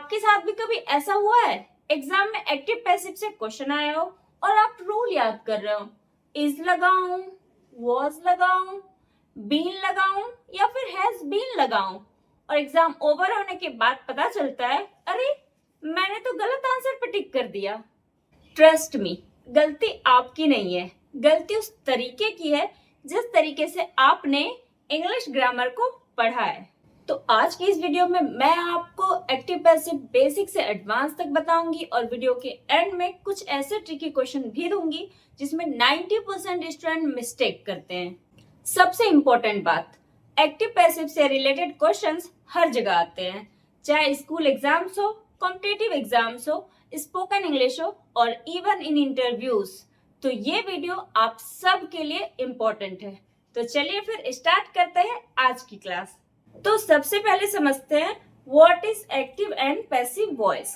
आपके साथ भी कभी ऐसा हुआ है एग्जाम में एक्टिव पैसिव से क्वेश्चन आया हो और आप रूल याद कर रहे हो, इज लगाऊं, वॉज लगाऊं, बीन लगाऊं या फिर हैज बीन लगाऊं, और एग्जाम ओवर होने के बाद पता चलता है अरे मैंने तो गलत आंसर पे टिक कर दिया। ट्रस्ट मी, गलती आपकी नहीं है, गलती उस तरीके की है जिस तरीके से आपने इंग्लिश ग्रामर को पढ़ा है। तो आज की इस वीडियो में मैं आपको एक्टिव पैसिव बेसिक से एडवांस तक बताऊंगी और वीडियो के एंड में कुछ ऐसे ट्रिकी क्वेश्चन भी दूंगी जिसमें 90% स्टूडेंट मिस्टेक करते हैं। सबसे इंपॉर्टेंट बात, एक्टिव पैसिव से रिलेटेड क्वेश्चंस हर जगह आते हैं, चाहे स्कूल एग्जाम्स हो, कॉम्पिटिटिव एग्जाम्स हो, स्पोकन इंग्लिश हो और इवन इन इंटरव्यूज। तो ये वीडियो आप सब के लिए इम्पोर्टेंट है। तो चलिए फिर स्टार्ट करते हैं आज की क्लास। तो सबसे पहले समझते हैं what is active and passive voice.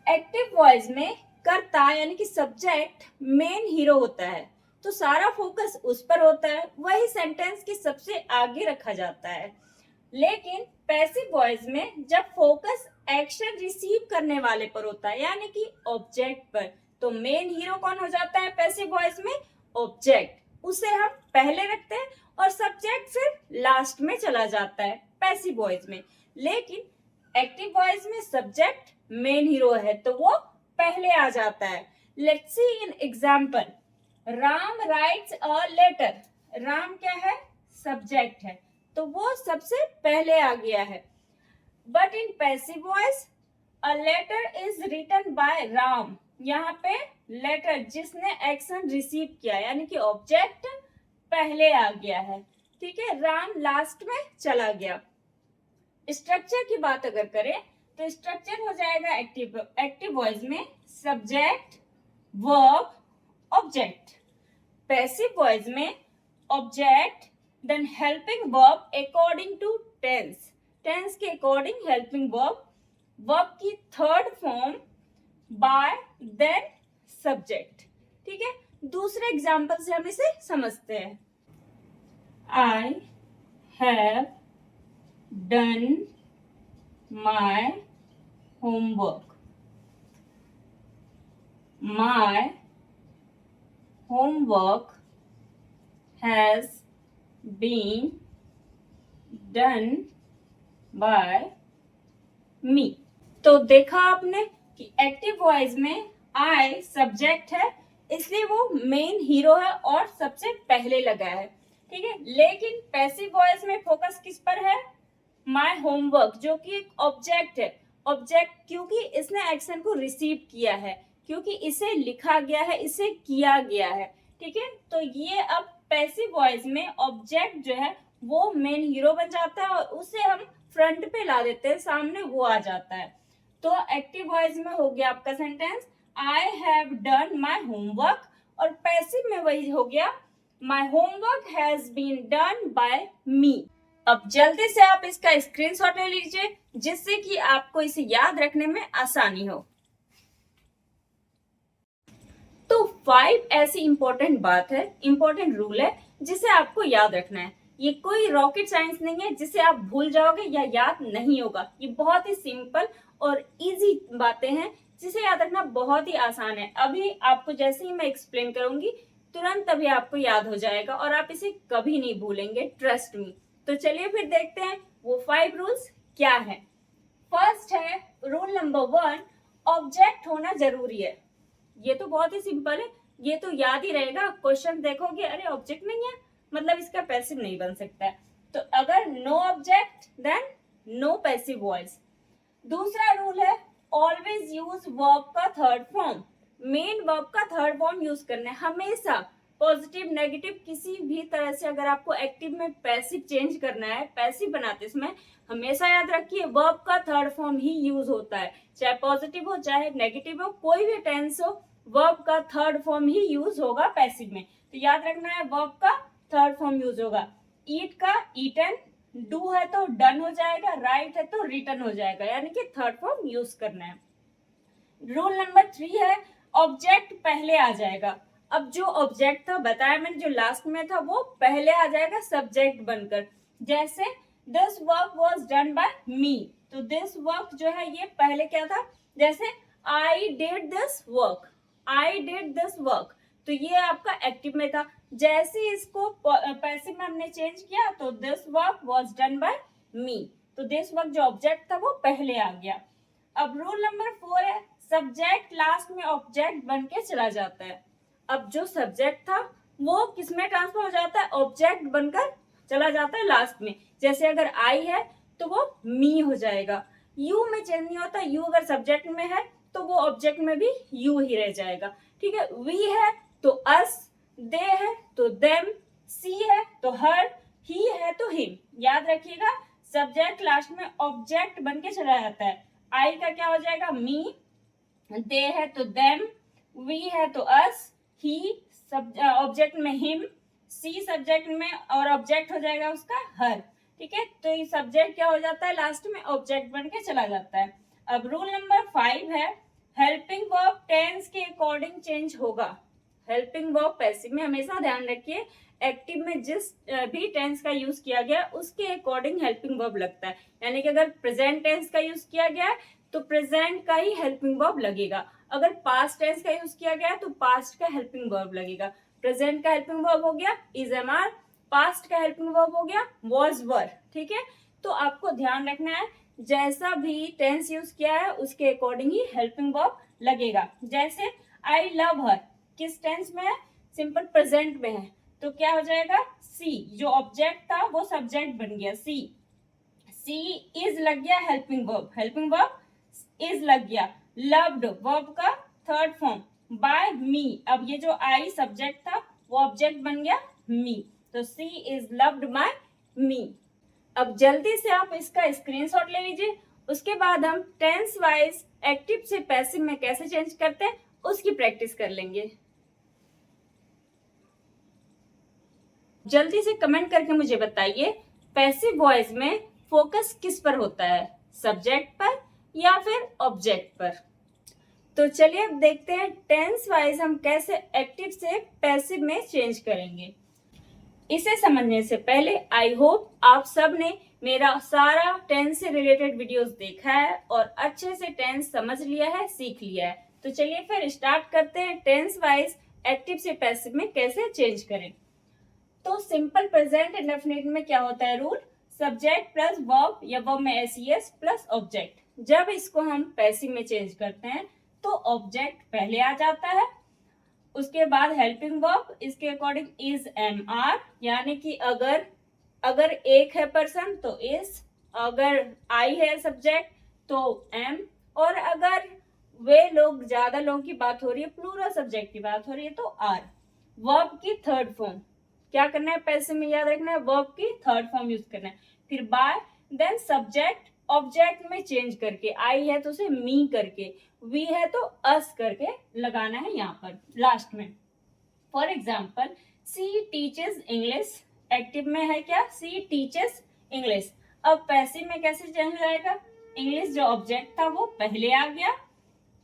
Active voice में कर्ता यानी कि सब्जेक्ट मेन हीरो होता है, तो सारा फोकस उस पर होता है, वही सेंटेंस के सबसे आगे रखा जाता है। लेकिन पैसिव वॉइस में जब फोकस एक्शन रिसीव करने वाले पर होता है यानी कि ऑब्जेक्ट पर, तो मेन हीरो कौन हो जाता है पैसिव वॉइस में? ऑब्जेक्ट, उसे हम पहले रखते हैं और सब्जेक्ट फिर लास्ट में चला जाता है पैसिव वॉइस में। लेकिन एक्टिव वॉइस में सब्जेक्ट मेन हीरो है तो वो पहले आ जाता है। Let's see in example, Ram writes a letter. Ram क्या है? सब्जेक्ट है, तो वो सबसे पहले आ गया है। But in passive voice a letter is written by Ram, यहाँ पे लेटर जिसने एक्शन रिसीव किया यानी कि ऑब्जेक्ट पहले आ गया है, ठीक है, राम लास्ट में चला गया। स्ट्रक्चर की बात अगर करें तो स्ट्रक्चर हो जाएगा एक्टिव वॉइस में subject, verb, object. Passive voice में object then helping verb according to tense, tense के अकॉर्डिंग हेल्पिंग वर्ब, वर्ब की third form by then subject, ठीक है। दूसरे एग्जाम्पल से हम इसे समझते हैं। I have done my homework. My homework has been done by me. तो देखा आपने कि एक्टिव वॉइस में I सब्जेक्ट है इसलिए वो मेन हीरो है और सबसे पहले लगा है, ठीक है। लेकिन पैसिव वॉइस में फोकस किस पर है? माय होमवर्क, जो कि एक ऑब्जेक्ट है। ऑब्जेक्ट क्योंकि इसने एक्शन को रिसीव किया है, क्योंकि इसे लिखा गया है, इसे किया गया है, ठीक है। तो ये अब पैसिव वॉइस में ऑब्जेक्ट जो है वो मेन हीरो बन जाता है और उसे हम फ्रंट पे ला देते हैं, सामने वो आ जाता है। तो एक्टिव वॉइस में हो गया आपका sentence I have done my homework, और पैसिव में वही हो गया my homework has been done by me. अब जल्दी से आप इसका स्क्रीनशॉट ले लीजिए जिससे कि आपको इसे याद रखने में आसानी हो। तो 5 ऐसी इंपॉर्टेंट बात है, इंपॉर्टेंट रूल है जिसे आपको याद रखना है। ये कोई रॉकेट साइंस नहीं है जिसे आप भूल जाओगे या याद नहीं होगा। ये बहुत ही सिंपल और इजी बातें हैं जिसे याद रखना बहुत ही आसान है। अभी आपको जैसे ही मैं एक्सप्लेन करूंगी तुरंत अभी आपको याद हो जाएगा और आप इसे कभी नहीं भूलेंगे, ट्रस्ट मी। तो चलिए फिर देखते हैं वो 5 रूल्स क्या है। फर्स्ट है रूल नंबर 1, ऑब्जेक्ट होना जरूरी है। ये तो बहुत ही सिंपल है, ये तो याद ही रहेगा। क्वेश्चन देखोगे अरे ऑब्जेक्ट नहीं है मतलब इसका पैसिव नहीं बन सकता है, तो अगर no object then no passive voice. दूसरा रूल है ऑलवेज यूज वर्ब का थर्ड फॉर्म। मेन वर्ब का थर्ड फॉर्म यूज करना है हमेशा। पॉजिटिव नेगेटिव किसी भी तरह से अगर आपको एक्टिव में पैसिव चेंज करना है, पैसिव बनाते समय हमेशा याद रखिए वर्ब का थर्ड फॉर्म ही यूज होता है। चाहे पॉजिटिव हो चाहे नेगेटिव हो, कोई भी टेंस हो, वर्ब का थर्ड फॉर्म ही यूज होगा पैसिव में। तो याद रखना है वर्ब का थर्ड फॉर्म यूज होगा। ईट का ईटन, डू है तो डन हो जाएगा, राइट है तो रिटन हो जाएगा, यानी कि थर्ड फॉर्म यूज करना है। रूल नंबर 3 है ऑब्जेक्ट पहले आ जाएगा। अब जो ऑब्जेक्ट था बताया मैंने जो लास्ट में था वो पहले आ जाएगा सब्जेक्ट बनकर। जैसे this work was done by me, तो दिस वर्क जो है ये पहले क्या था, जैसे I did this work, I did this work, तो ये आपका एक्टिव में था। जैसे इसको पैसिव में हमने चेंज किया तो this work was done by me, तो दिस वर्क जो ऑब्जेक्ट था वो पहले आ गया। अब रूल नंबर 4 है, सब्जेक्ट लास्ट में ऑब्जेक्ट बन के चला जाता है। अब जो सब्जेक्ट था वो किसमें ट्रांसफर हो जाता है, ऑब्जेक्ट बनकर चला जाता है लास्ट में। जैसे अगर आई है तो वो मी हो जाएगा। यू में चेंज नहीं होता, यू अगर सब्जेक्ट में है तो वो ऑब्जेक्ट में भी यू ही रह जाएगा, ठीक है। वी है तो अस, दे है तो देम, सी है तो हर, ही है तो हिम। याद रखिएगा सब्जेक्ट लास्ट में ऑब्जेक्ट बन के चला जाता है। आई का क्या हो जाएगा, मी, दे है तो देम, वी है तो अस, ही ऑब्जेक्ट में हिम, सी सब्जेक्ट में और ऑब्जेक्ट हो जाएगा उसका हर, ठीक है। तो ये सब्जेक्ट क्या हो जाता है लास्ट में ऑब्जेक्ट बन के चला जाता है। अब रूल नंबर 5 है, हेल्पिंग वर्ब टेंस के अकॉर्डिंग चेंज होगा। हेल्पिंग वर्ब पैसिव में हमेशा ध्यान रखिए एक्टिव में जिस भी टेंस का यूज किया गया उसके अकॉर्डिंग हेल्पिंग वर्ब लगता है। यानी कि अगर प्रेजेंट टेंस का यूज किया गया है तो प्रेजेंट का ही हेल्पिंग वर्ब लगेगा, अगर पास्ट टेंस का यूज किया गया है तो पास्ट का हेल्पिंग वर्ब लगेगा। प्रेजेंट का हेल्पिंग वर्ब हो गया इज, एम, आर, पास्ट का हेल्पिंग वर्ब हो गया वॉज, वर, ठीक है। तो आपको ध्यान रखना है जैसा भी टेंस यूज किया है उसके अकॉर्डिंग ही हेल्पिंग वर्ब लगेगा। जैसे आई लव हर किस टेंस में है, सिंपल प्रेजेंट में है, तो क्या हो जाएगा, सी जो ऑब्जेक्ट था वो सब्जेक्ट बन गया, सी, सी इज लग गया helping verb, helping verb is लग गया। लव्ड वर्ब का थर्ड फॉर्म, बाय मी, अब ये जो आई सब्जेक्ट था वो ऑब्जेक्ट बन गया मी, तो सी इज लव्ड बाय मी। अब जल्दी से आप इसका स्क्रीनशॉट ले लीजिए, उसके बाद हम टेंस वाइज एक्टिव से पैसिव में कैसे चेंज करते हैं उसकी प्रैक्टिस कर लेंगे। जल्दी से कमेंट करके मुझे बताइए पैसिव वॉइस में फोकस किस पर होता है, सब्जेक्ट पर या फिर ऑब्जेक्ट पर। तो चलिए अब देखते हैं टेंस वाइज हम कैसे एक्टिव से पैसिव में चेंज करेंगे। इसे समझने से पहले आई होप आप सब ने मेरा सारा टेंस से रिलेटेड वीडियोस देखा है और अच्छे से टेंस समझ लिया है, सीख लिया है। तो चलिए फिर स्टार्ट करते हैं टेंस वाइज एक्टिव से पैसिव में कैसे चेंज करें। तो सिंपल प्रेजेंट इंडेफिनिट में क्या होता है रूल, सब्जेक्ट प्लस वर्ब या वर्ब में एस प्लस ऑब्जेक्ट। जब इसको हम पैसिव में चेंज करते हैं तो ऑब्जेक्ट पहले आ जाता है, उसके बाद हेल्पिंग वर्ब इसके अकॉर्डिंग इज, एम, आर, यानी कि अगर एक है पर्सन तो इज, अगर आई है सब्जेक्ट तो एम, और अगर वे लोग ज्यादा लोगों की बात हो रही है, प्लूरल सब्जेक्ट की बात हो रही है तो आर। वर्ब की थर्ड फॉर्म क्या करना है पैसिव में, याद रखना है वर्ब की थर्ड फॉर्म यूज करना है। फिर बाय, देन सब्जेक्ट ऑब्जेक्ट में चेंज करके, आई है तो उसे मी करके, वी है तो अस करके लगाना है यहाँ पर लास्ट में। For example she teaches English, active में है क्या, सी टीचेस इंग्लिश। अब पैसिव में कैसे चेंज हो जाएगा, इंग्लिश जो ऑब्जेक्ट था वो पहले आ गया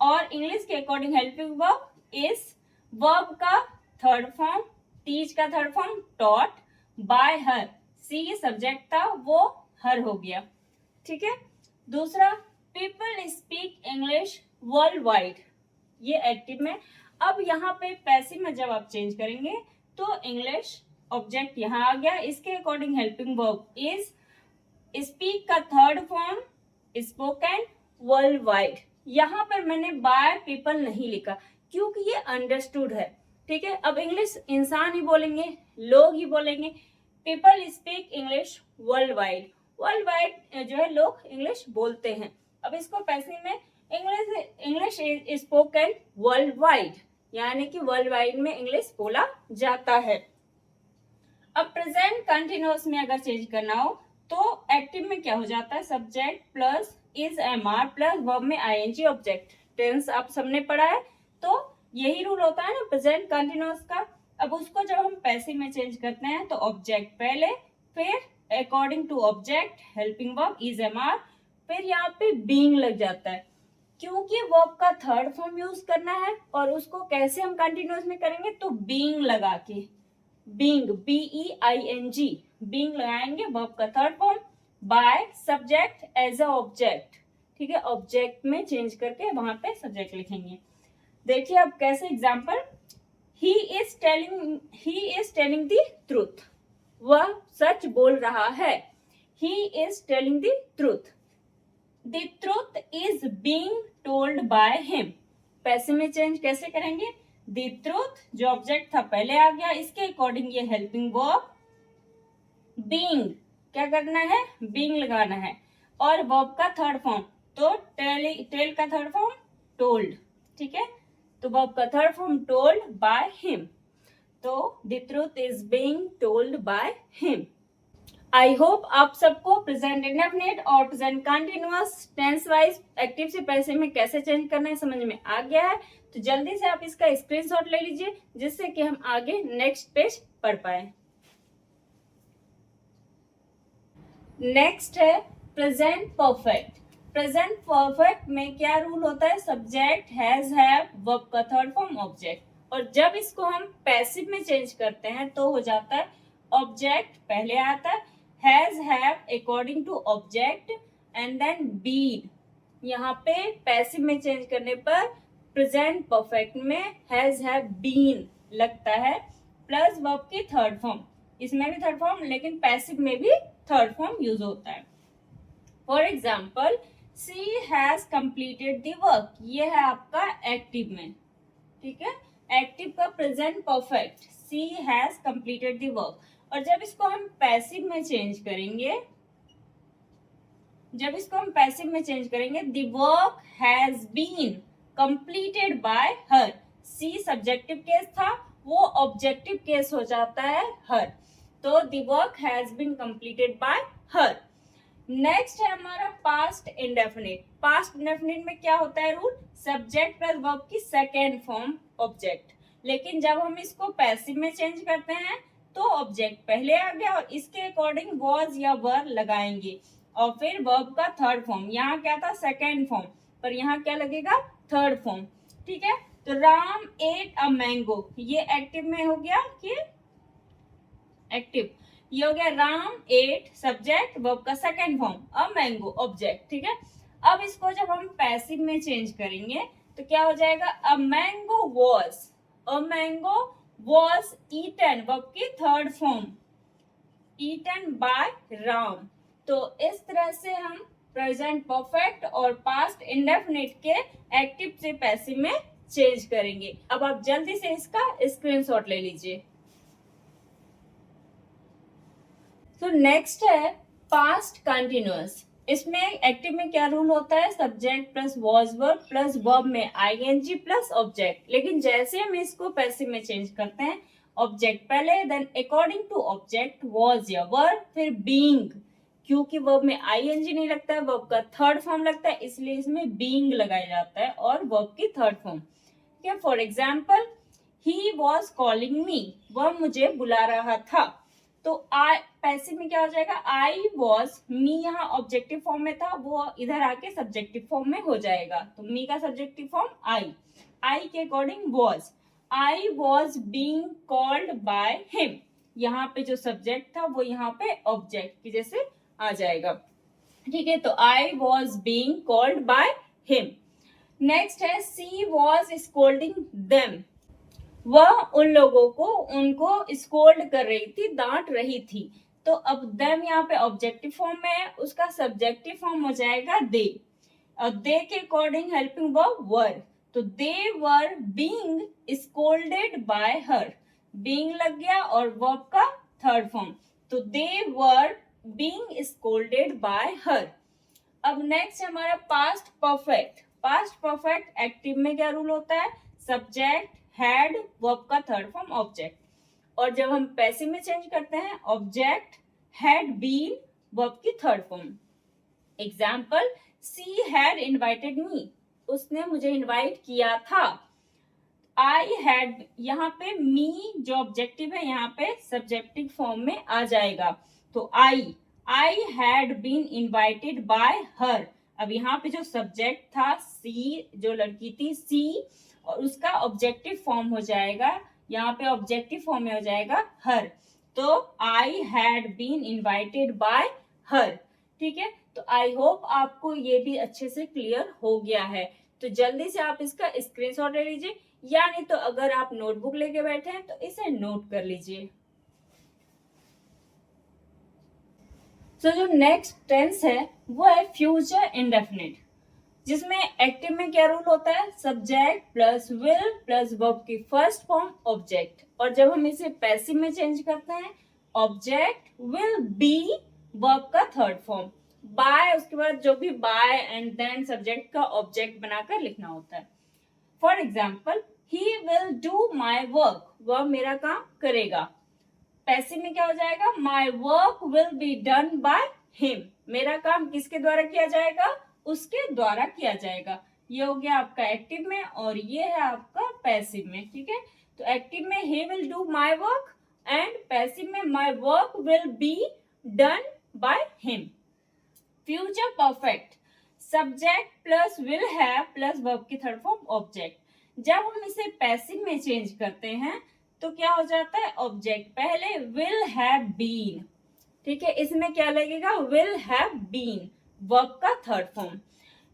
और इंग्लिश के according helping verb is, verb का थर्ड फॉर्म, टीच का third form taught, by her, she subject था वो हर हो गया, ठीक है। दूसरा people speak English worldwide, ये एक्टिव में। अब यहाँ पे पैसिव में जब आप चेंज करेंगे तो इंग्लिश ऑब्जेक्ट यहाँ आ गया, इसके according helping verb is, speak का third form spoken world wide. यहाँ पर मैंने बाय पीपल नहीं लिखा क्योंकि ये अंडरस्टूड है, ठीक है। अब इंग्लिश इंसान ही बोलेंगे, लोग ही बोलेंगे, people speak English world wide, world wide जो है लोग इंग्लिश बोलते हैं। अब इसको पैसिव में इंग्लिश स्पोकन वर्ल्ड वाइड, यानी कि वर्ल्ड वाइड में इंग्लिश बोला जाता है। अब प्रेजेंट कंटिन्यूअस में अगर चेंज करना हो तो एक्टिव में क्या हो जाता है, subject plus is, am, are plus verb में आईएनजी ऑब्जेक्ट। टेंस आप सबने पढ़ा है तो यही रूल होता है ना प्रेजेंट कंटिन्यूअस का। अब उसको जब हम पैसिव में चेंज करते हैं तो ऑब्जेक्ट पहले, फिर according to object helping verb is, am, are, फिर यहाँ पे बीइंग लग जाता है क्योंकि वर्ब का थर्ड फॉर्म यूज करना है। और उसको कैसे हम कंटिन्यूअस में करेंगे तो बीइंग लगा के, बीइंग, BEING, बीइंग लगाएंगे वर्ब का third form, by subject as a object, ठीक है, ऑब्जेक्ट में चेंज करके वहां पे सब्जेक्ट लिखेंगे। देखिए अब कैसे example, he is telling the truth, वह सच बोल रहा है। He is telling the truth, the truth is being told by him. पैसे में चेंज कैसे करेंगे, द ट्रूथ जो ऑब्जेक्ट था पहले आ गया, इसके अकॉर्डिंग ये हेल्पिंग वर्ब बीइंग, क्या करना है, बीइंग लगाना है, और वर्ब का थर्ड फॉर्म, तो टेल का थर्ड फॉर्म टोल्ड, ठीक है, तो वर्ब का third form told by him, तो the truth is being told by him. I hope आप सबको प्रेजेंट इंडेफिनिट और present continuous tense wise active से पैसिव में कैसे चेंज करना है समझ में आ गया है। तो जल्दी से आप इसका स्क्रीनशॉट ले लीजिए जिससे कि हम आगे नेक्स्ट पेज पढ़ पाए। नेक्स्ट है प्रेजेंट परफेक्ट। प्रेजेंट परफेक्ट में क्या रूल होता है, सब्जेक्ट, हैज, हैव, वर्ब का थर्ड फॉर्म, ऑब्जेक्ट, और जब इसको हम पैसिव में चेंज करते हैं तो हो जाता है ऑब्जेक्ट पहले आता है, has, have according to object, and then been. यहाँ पे पैसिव में चेंज करने पर प्रेजेंट परफेक्ट में हैज, हैव, बीन लगता है, प्लस वर्ब की थर्ड फॉर्म, इसमें भी थर्ड फॉर्म लेकिन पैसिव में भी थर्ड फॉर्म यूज होता है। For example, she has completed the work, ये है आपका एक्टिव में, ठीक है, एक्टिव का present perfect, she has completed the work. और जब इसको हम पैसिव में चेंज करेंगे, the work has been completed by her, she subjective case था, वो ऑब्जेक्टिव केस हो जाता है हर, तो the work has been completed by her. Next है हमारा पास्ट इंडेफिनिट। पास्ट इंडेफिनिट में क्या होता है रूल, सब्जेक्ट प्लस वर्ब की सेकेंड फॉर्म ऑब्जेक्ट, लेकिन जब हम इसको पैसिव में चेंज करते हैं तो ऑब्जेक्ट पहले आ गया और इसके अकॉर्डिंग वॉज या वर लगाएंगे, और फिर वर्ब का थर्ड फॉर्म, यहाँ क्या था सेकेंड फॉर्म, पर यहाँ क्या लगेगा थर्ड फॉर्म, ठीक है। तो राम एट अ मैंगो, ये एक्टिव में हो गया कि एक्टिव, ये हो गया राम एट सब्जेक्ट, वर्ब का second form, a mango object, ठीक है। अब इसको जब हम पैसिव में चेंज करेंगे तो क्या हो जाएगा, a mango was eaten, verb की third form, eaten by Ram. तो इस तरह से हम प्रेजेंट परफेक्ट और पास्ट इंडेफिनिट के एक्टिव से पैसिव में चेंज करेंगे। अब आप जल्दी से इसका स्क्रीनशॉट ले लीजिए। तो नेक्स्ट है पास्ट कंटिन्यूअस। इसमें एक्टिव में क्या रूल होता है, subject plus was verb plus verb में आईएनजी प्लस ऑब्जेक्ट, लेकिन जैसे हम इसको पैसिव में चेंज करते हैं, ऑब्जेक्ट पहले, then according to object was या वर्ब, फिर बीइंग, क्योंकि वर्ब में आईएनजी नहीं लगता है, वर्ब का थर्ड फॉर्म लगता है, इसलिए इसमें बीइंग लगाया जाता है और वर्ब की थर्ड फॉर्म, ठीक है। For example, he was calling me, वह मुझे बुला रहा था, तो आई पैसिव में क्या हो जाएगा, आई वॉज, मी यहाँ ऑब्जेक्टिव फॉर्म में था, वो इधर आके सब्जेक्टिव फॉर्म में हो जाएगा, तो मी का सब्जेक्टिव फॉर्म आई के according was, I was being called by him, यहाँ पे जो सब्जेक्ट था वो यहाँ पे ऑब्जेक्ट की जैसे आ जाएगा, ठीक है। तो I was being called by him. Next है सी वॉज स्कोल्डिंग देम, वह उन लोगों को उनको स्कोल्ड कर रही थी, डांट रही थी, तो अब देम यहाँ पे ऑब्जेक्टिव फॉर्म में है, उसका सब्जेक्टिव फॉर्म हो जाएगा दे, और दे के अकॉर्डिंग हेल्पिंग वर्ब वर, तो they were being scolded by her, being लग गया और वर्ब का थर्ड फॉर्म, तो they were being scolded by her. अब नेक्स्ट हमारा past perfect. Past perfect active में क्या रूल होता है, सब्जेक्ट हैड, वर्ब का थर्ड फॉर्म ऑब्जेक्ट, और जब हम पैसिव में चेंज करते हैं ऑब्जेक्ट हैड बीन, वर्ब की third form. Example, she had invited me, उसने मुझे इनवाइट किया था। आई हैड, यहाँ पे मी जो ऑब्जेक्टिव है यहाँ पे सब्जेक्टिव फॉर्म में आ जाएगा, तो I had been invited by her, अब यहाँ पे जो सब्जेक्ट था सी, जो लड़की थी सी, और उसका ऑब्जेक्टिव फॉर्म हो जाएगा, यहाँ पे ऑब्जेक्टिव फॉर्म में हो जाएगा हर, तो I had been invited by her, ठीक है, तो आई होप आपको ये भी अच्छे से क्लियर हो गया है। तो जल्दी से आप इसका स्क्रीनशॉट ले लीजिए, या नहीं तो अगर आप नोटबुक लेके बैठे हैं तो इसे नोट कर लीजिए। तो जो नेक्स्ट टेंस है वो है फ्यूचर इंडेफिनिट, जिसमें एक्टिव में क्या रूल होता है, subject plus will plus verb की फर्स्ट फॉर्म ऑब्जेक्ट, और जब हम इसे पैसिव में चेंज करते हैं ऑब्जेक्ट विल बी वर्ब का थर्ड फॉर्म, बाय उसके बाद जो भी बाय एंड देन सब्जेक्ट का ऑब्जेक्ट बनाकर लिखना होता है। For example he will do my work, वह मेरा काम करेगा। पैसिव में क्या हो जाएगा, my work will be done by him, मेरा काम किसके द्वारा किया जाएगा, उसके द्वारा किया जाएगा। ये हो गया आपका एक्टिव में और ये है आपका पैसिव में। ठीक है, तो एक्टिव में he will do my work and passive में my work will be done by him। Future perfect, subject plus will have plus verb की थर्ड फॉर्म ऑब्जेक्ट। जब हम इसे पैसिव में चेंज करते हैं तो क्या हो जाता है, ऑब्जेक्ट पहले विल हैव बीन, ठीक है, इसमें क्या लगेगा, विल हैव बीन वर्ब का थर्ड फॉर्म।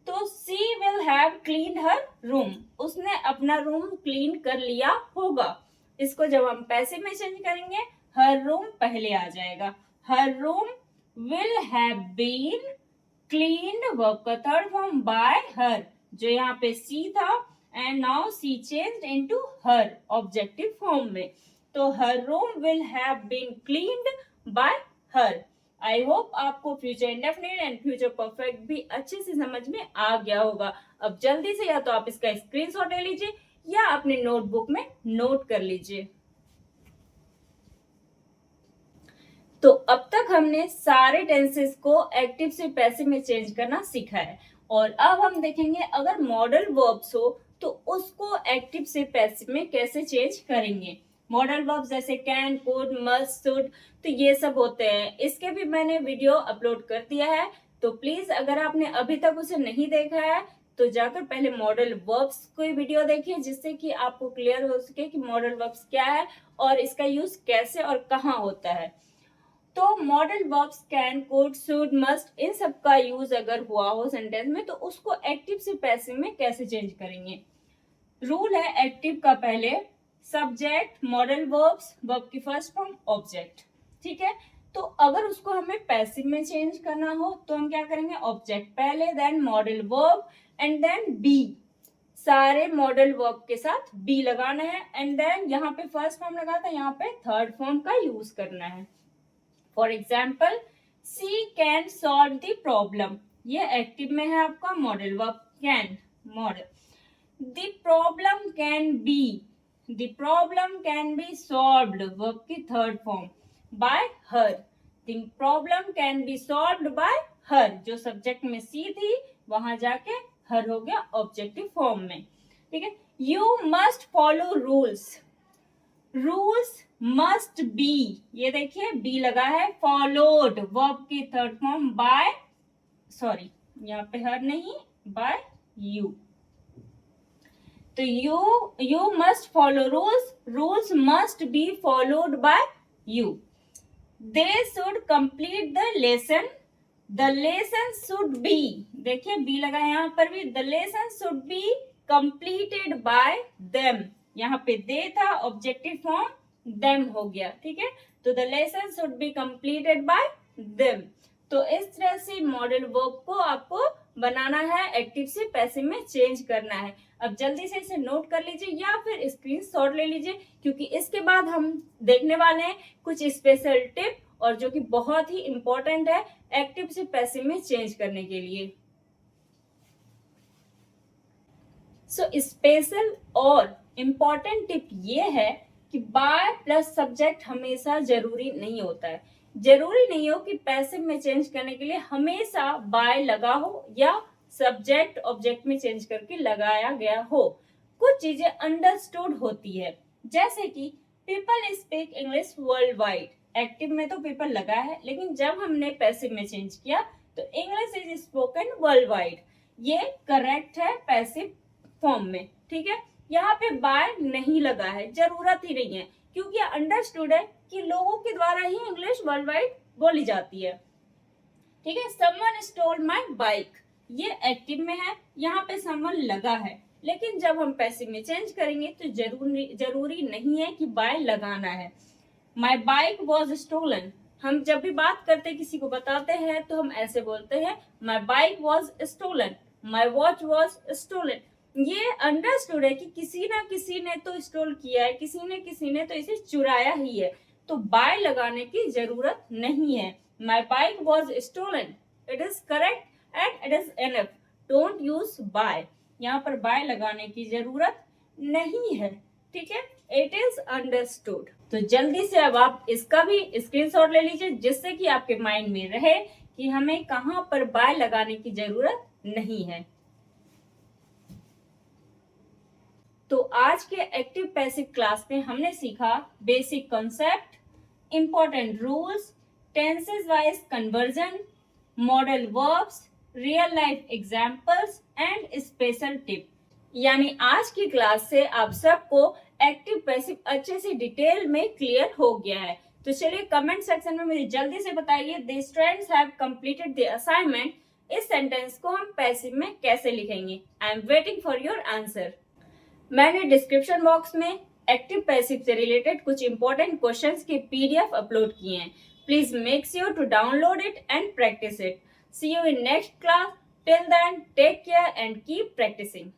तो she will have clean her room, उसने अपना रूम क्लीन कर लिया होगा। इसको जब हम पैसिव में चेंज करेंगे हर रूम पहले आ जाएगा, her room will have been cleaned verb का थर्ड फॉर्म बाय हर, जो यहाँ पे सी था and now she changed into her objective form में, तो her room will have been cleaned by her. I hope आपको future indefinite and future perfect भी अच्छे से समझ में आ गया होगा। अब जल्दी से या तो आप इसका स्क्रीनशॉट ले लीजिए या अपने नोटबुक में नोट कर लीजिए। तो अब तक हमने सारे टेंसेस को एक्टिव से पैसिव में चेंज करना सीखा है, और अब हम देखेंगे अगर मॉडल वर्ब्स हो तो उसको एक्टिव से पैसिव में कैसे चेंज करेंगे। मॉडल वर्ब्स जैसे कैन, कुड, मस्ट, शुड, तो ये सब होते हैं, इसके भी मैंने वीडियो अपलोड कर दिया है, तो प्लीज अगर आपने अभी तक उसे नहीं देखा है तो जाकर पहले मॉडल वर्ब्स कोई वीडियो देखिए, जिससे कि आपको क्लियर हो सके कि मॉडल वर्ब्स क्या है और इसका यूज कैसे और कहाँ होता है। तो modal verbs can, could, should, must, इन सब का यूज अगर हुआ हो सेंटेंस में तो उसको एक्टिव से पैसिव में कैसे चेंज करेंगे। रूल है एक्टिव का पहले सब्जेक्ट, मॉडल वर्ब्स, वर्ब की फर्स्ट फॉर्म, ऑब्जेक्ट। ठीक है, तो अगर उसको हमें पैसिव में चेंज करना हो तो हम क्या करेंगे, ऑब्जेक्ट पहले then modal verb and then be, सारे मॉडल वर्ब के साथ बी लगाना है एंड देन यहाँ पे फर्स्ट फॉर्म लगा था, यहाँ पे थर्ड फॉर्म का यूज करना है। For example she can solve the problem, ये एक्टिव में है आपका modal verb can, modal. The problem can be, the problem can be solved verb की third form by her, the problem can be solved by her, जो subject में सी थी वहां जाके हर हो गया ऑब्जेक्टिव फॉर्म में। ठीक है, you must follow rules, rules must be, ये देखिए बी लगा है, फॉलोड वर्ब की थर्ड फॉर्म बाय, सॉरी यहाँ पे हर नहीं, बाय यू। तो you must follow rules, rules must be followed by you. They should complete the lesson, the lesson should be, देखिए बी लगा है यहाँ पर भी, the lesson should be completed by them, यहाँ पे दे था ऑब्जेक्टिव फॉर्म देम हो गया। ठीक है, तो the lesson should be completed by them. तो इस तरह से मॉडल वर्ब को आपको बनाना है, एक्टिव से पैसिव में चेंज करना है। अब जल्दी से इसे नोट कर लीजिए या फिर स्क्रीनशॉट ले लीजिए, क्योंकि इसके बाद हम देखने वाले हैं कुछ स्पेशल टिप और जो कि बहुत ही इंपॉर्टेंट है एक्टिव से पैसिव में चेंज करने के लिए। सो स्पेशल और इम्पॉर्टेंट टिप ये है कि बाय प्लस सब्जेक्ट हमेशा जरूरी नहीं होता है, जरूरी नहीं हो कि पैसिव में चेंज करने के लिए हमेशा बाय लगा हो या सब्जेक्ट ऑब्जेक्ट में चेंज करके लगाया गया हो। कुछ चीजें अंडरस्टूड होती है, जैसे कि people speak English world wide, active में तो पीपल लगा है लेकिन जब हमने पैसिव में चेंज किया तो English is spoken world wide, ये करेक्ट है पैसिव फॉर्म में। ठीक है, यहाँ पे बाय नहीं लगा है, जरूरत ही नहीं है, क्योंकि अंडरस्टूड है कि लोगों के द्वारा ही इंग्लिश वर्ल्ड वाइड बोली जाती है। ठीक है। समवन स्टोल माय बाइक, ये एक्टिव में है, यहाँ पे समवन लगा है, लेकिन जब हम पैसिव में चेंज करेंगे तो जरूरी नहीं है कि बाय लगाना है। माय बाइक वॉज स्टोलन, हम जब भी बात करते किसी को बताते हैं तो हम ऐसे बोलते हैं my bike was stolen, my watch was stolen. ये अंडरस्टूड है कि किसी ना किसी ने तो स्टोल किया है, किसी ने तो इसे चुराया ही है, तो बाय लगाने की जरूरत नहीं है। My bike was stolen, it is correct and it is enough, don't use by, यहाँ पर बाय लगाने की जरूरत नहीं है, ठीक है। It is understood. तो जल्दी से अब आप इसका भी स्क्रीनशॉट ले लीजिए, जिससे कि आपके माइंड में रहे कि हमें कहां पर बाय लगाने की जरूरत नहीं है। तो आज के एक्टिव पैसिव क्लास में हमने सीखा basic concept, important rules, tenses wise conversion, modal verbs, real life examples and special tip. यानी आज की क्लास से आप सबको एक्टिव पैसिव अच्छे से डिटेल में क्लियर हो गया है। तो चलिए कमेंट सेक्शन में मुझे जल्दी से बताइए, the students have completed the assignment, इस सेंटेंस को हम पैसिव में कैसे लिखेंगे। I am waiting for your answer. मैंने डिस्क्रिप्शन बॉक्स में एक्टिव पैसिव से रिलेटेड कुछ इंपॉर्टेंट क्वेश्चंस के PDF अपलोड किए हैं। Please make sure to download it and practice it. See you in next class. Till then take care and keep practising.